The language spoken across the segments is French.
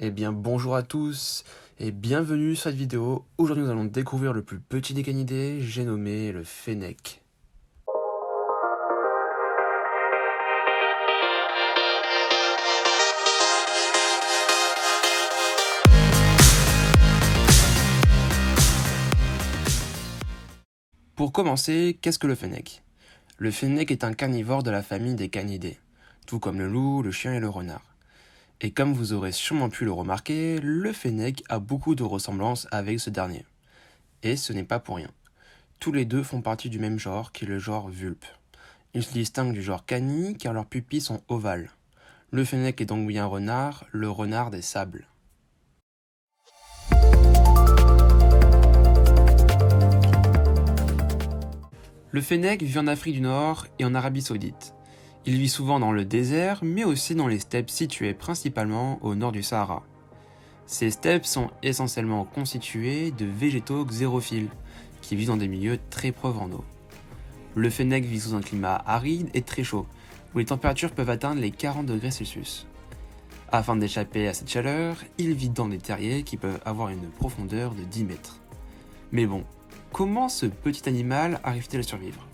Eh bien bonjour à tous et bienvenue sur cette vidéo. Aujourd'hui nous allons découvrir le plus petit des canidés, j'ai nommé le fennec. Pour commencer, qu'est-ce que le fennec? Le fennec est un carnivore de la famille des canidés, tout comme le loup, le chien et le renard. Et comme vous aurez sûrement pu le remarquer, le fennec a beaucoup de ressemblances avec ce dernier. Et ce n'est pas pour rien. Tous les deux font partie du même genre qui est le genre vulpe. Ils se distinguent du genre cani car leurs pupilles sont ovales. Le fennec est donc bien renard, le renard des sables. Le fennec vit en Afrique du Nord et en Arabie Saoudite. Il vit souvent dans le désert, mais aussi dans les steppes situées principalement au nord du Sahara. Ces steppes sont essentiellement constituées de végétaux xérophiles, qui vivent dans des milieux très pauvres en eau. Le fennec vit sous un climat aride et très chaud, où les températures peuvent atteindre les 40 degrés Celsius. Afin d'échapper à cette chaleur, il vit dans des terriers qui peuvent avoir une profondeur de 10 mètres. Mais bon, comment ce petit animal arrive-t-il à survivre?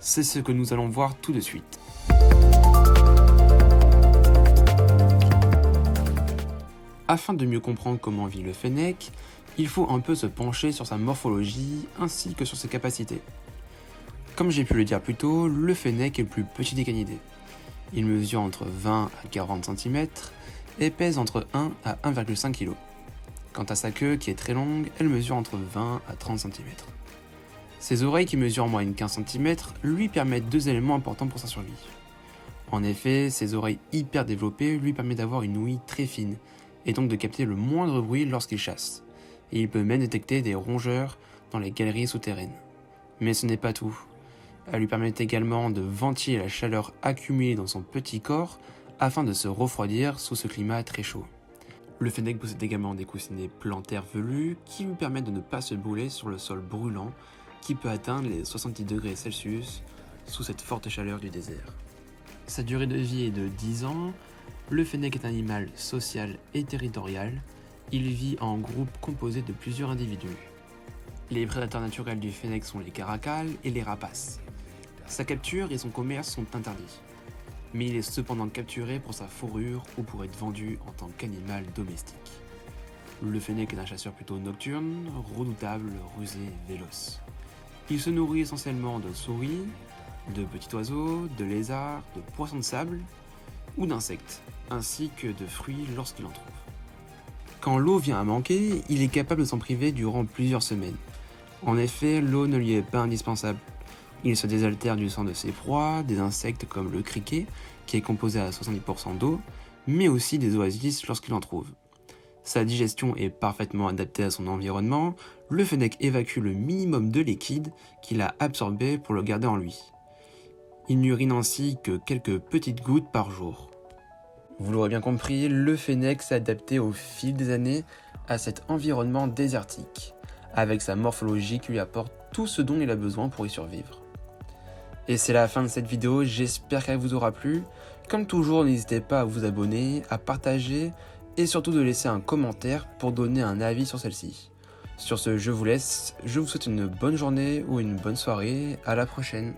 C'est ce que nous allons voir tout de suite. Afin de mieux comprendre comment vit le fennec, il faut un peu se pencher sur sa morphologie ainsi que sur ses capacités. Comme j'ai pu le dire plus tôt, le fennec est le plus petit des canidés. Il mesure entre 20 à 40 cm et pèse entre 1 à 1,5 kg. Quant à sa queue qui est très longue, elle mesure entre 20 à 30 cm. Ses oreilles qui mesurent en moyenne 15 cm lui permettent deux éléments importants pour sa survie. En effet, ses oreilles hyper développées lui permettent d'avoir une ouïe très fine et donc de capter le moindre bruit lorsqu'il chasse. Et il peut même détecter des rongeurs dans les galeries souterraines. Mais ce n'est pas tout. Elle lui permet également de ventiler la chaleur accumulée dans son petit corps afin de se refroidir sous ce climat très chaud. Le fennec possède également des coussinets plantaires velus qui lui permettent de ne pas se brûler sur le sol brûlant qui peut atteindre les 70 degrés Celsius sous cette forte chaleur du désert. Sa durée de vie est de 10 ans. Le fennec est un animal social et territorial. Il vit en groupe composé de plusieurs individus. Les prédateurs naturels du fennec sont les caracals et les rapaces. Sa capture et son commerce sont interdits. Mais il est cependant capturé pour sa fourrure ou pour être vendu en tant qu'animal domestique. Le fennec est un chasseur plutôt nocturne, redoutable, rusé et véloce. Il se nourrit essentiellement de souris, de petits oiseaux, de lézards, de poissons de sable ou d'insectes, ainsi que de fruits lorsqu'il en trouve. Quand l'eau vient à manquer, il est capable de s'en priver durant plusieurs semaines. En effet, l'eau ne lui est pas indispensable. Il se désaltère du sang de ses proies, des insectes comme le criquet, qui est composé à 70% d'eau, mais aussi des oasis lorsqu'il en trouve. Sa digestion est parfaitement adaptée à son environnement, le fennec évacue le minimum de liquide qu'il a absorbé pour le garder en lui. Il n'urine ainsi que quelques petites gouttes par jour. Vous l'aurez bien compris, le fennec s'est adapté au fil des années à cet environnement désertique, avec sa morphologie qui lui apporte tout ce dont il a besoin pour y survivre. Et c'est la fin de cette vidéo, j'espère qu'elle vous aura plu. Comme toujours, n'hésitez pas à vous abonner, à partager et surtout de laisser un commentaire pour donner un avis sur celle-ci. Sur ce, je vous laisse, je vous souhaite une bonne journée ou une bonne soirée, à la prochaine.